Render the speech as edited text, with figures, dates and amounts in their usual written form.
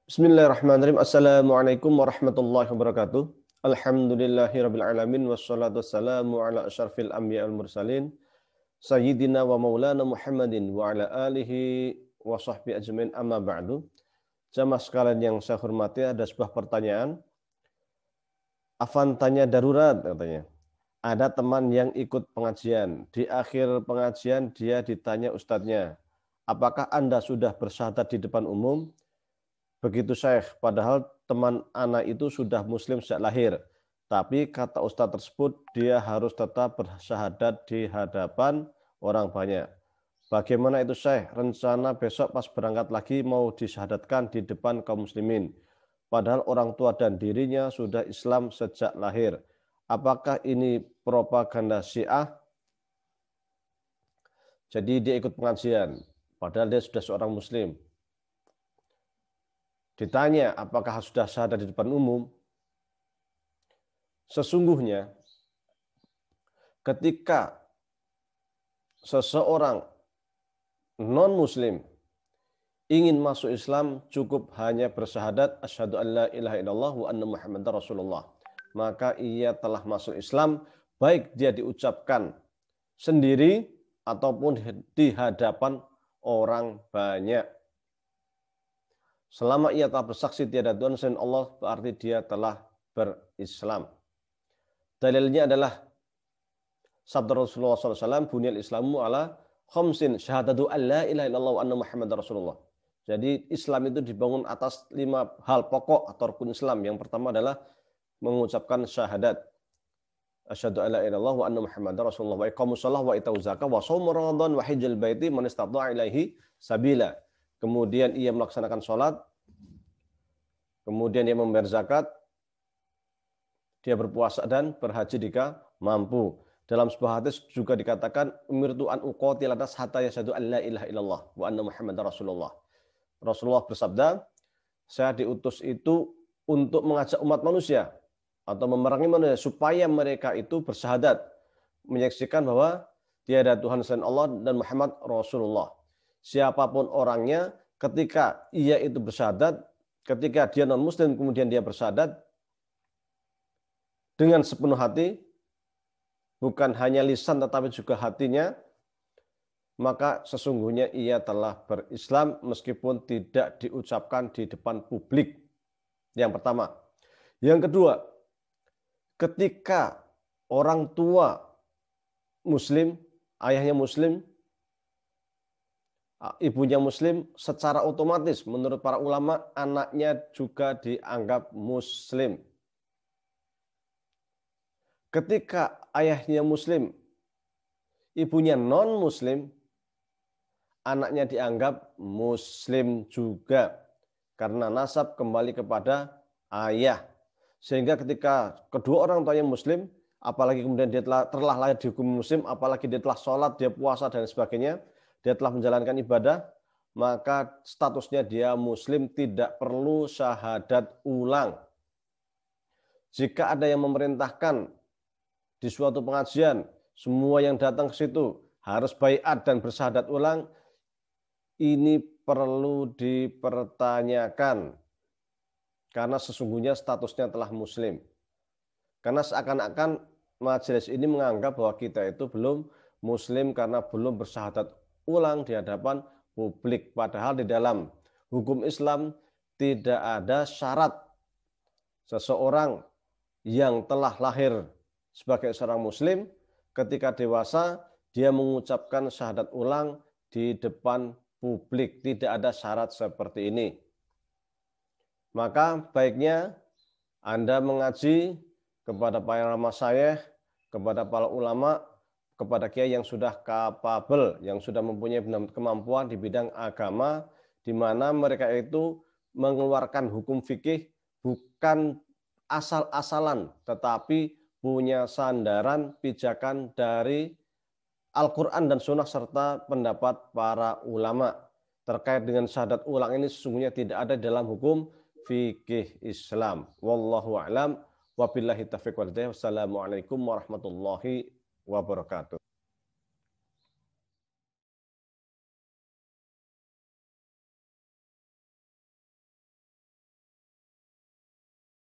Bismillahirrahmanirrahim. Assalamualaikum warahmatullahi wabarakatuh. Alhamdulillahirabbil alamin wassalatu wassalamu ala asyrafil anbiya'i wal mursalin sayyidina wa maulana Muhammadin wa ala alihi wa sahbihi ajmain amma ba'du. Jamaah sekalian yang saya hormati, ada sebuah pertanyaan. Afan tanya darurat katanya. Ada teman yang ikut pengajian. Di akhir pengajian dia ditanya ustadznya, "Apakah Anda sudah bersyahadat di depan umum?" Begitu Syekh, padahal teman anak itu sudah muslim sejak lahir. Tapi kata ustadz tersebut, dia harus tetap bersyahadat di hadapan orang banyak. Bagaimana itu Syekh? Rencana besok pas berangkat lagi mau disyahadatkan di depan kaum muslimin. Padahal orang tua dan dirinya sudah Islam sejak lahir. Apakah ini propaganda Syiah? Jadi dia ikut pengajian, padahal dia sudah seorang muslim. Ditanya apakah sudah syahadat di depan umum. Sesungguhnya ketika seseorang non-muslim ingin masuk Islam, cukup hanya bersyahadat asyhadu an la ilaha illallah wa anna muhammadar rasulullah. Maka ia telah masuk Islam, baik dia diucapkan sendiri ataupun di hadapan orang banyak. Selama ia telah bersaksi tiada Tuhan selain Allah, berarti dia telah berislam. Dalilnya adalah sabda Rasulullah SAW, "Bunyal Islamu ala khamsin, syahadatu an la ilaha illallah wa anna muhammadar rasulullah." Jadi Islam itu dibangun atas 5 hal pokok atau rukun Islam. Yang pertama adalah mengucapkan syahadat. Asyhadu an la ilaha illallah wa anna muhammadar rasulullah wa iqamus shalah wa itau zakah wa shaum ramadan wa hajjal baiti man istata'a ilaihi sabila. Kemudian ia melaksanakan sholat, kemudian ia membayar zakat, dia berpuasa dan berhaji jika mampu. Dalam sebuah hadis juga dikatakan, umirtu an uqatil atas hatta yashhadu an la ilaha illallah wa anna muhammadar rasulullah. Rasulullah bersabda, saya diutus itu untuk mengajak umat manusia atau memerangi manusia supaya mereka itu bersyahadat, menyaksikan bahwa tiada Tuhan selain Allah dan Muhammad Rasulullah. Siapapun orangnya, ketika ia itu bersyahadat, ketika dia non-muslim kemudian dia bersyahadat dengan sepenuh hati, bukan hanya lisan tetapi juga hatinya, maka sesungguhnya ia telah berislam meskipun tidak diucapkan di depan publik. Yang pertama. Yang kedua, ketika orang tua muslim, ayahnya muslim, ibunya muslim, secara otomatis menurut para ulama anaknya juga dianggap muslim. Ketika ayahnya muslim, ibunya non-muslim, anaknya dianggap muslim juga. Karena nasab kembali kepada ayah. Sehingga ketika kedua orang tuanya muslim, apalagi kemudian dia telah lahir di hukum muslim, apalagi dia telah sholat, dia puasa dan sebagainya, dia telah menjalankan ibadah, maka statusnya dia muslim, tidak perlu syahadat ulang. Jika ada yang memerintahkan di suatu pengajian, semua yang datang ke situ harus baiat dan bersyahadat ulang, ini perlu dipertanyakan. Karena sesungguhnya statusnya telah muslim. Karena seakan-akan majelis ini menganggap bahwa kita itu belum muslim karena belum bersyahadat ulang di hadapan publik. Padahal di dalam hukum Islam tidak ada syarat seseorang yang telah lahir sebagai seorang muslim ketika dewasa dia mengucapkan syahadat ulang di depan publik. Tidak ada syarat seperti ini. Maka baiknya Anda mengaji kepada para masyayikh, kepada para ulama, kepada kiai yang sudah kapabel, yang sudah mempunyai kemampuan di bidang agama, di mana mereka itu mengeluarkan hukum fikih bukan asal-asalan, tetapi punya sandaran pijakan dari Al-Quran dan Sunnah serta pendapat para ulama. Terkait dengan syahadat ulang ini sesungguhnya tidak ada dalam hukum fikih Islam. Wallahu a'lam. Wabillahi taufiq wal hidayah. Wassalamualaikum warahmatullahi wabarakatuh.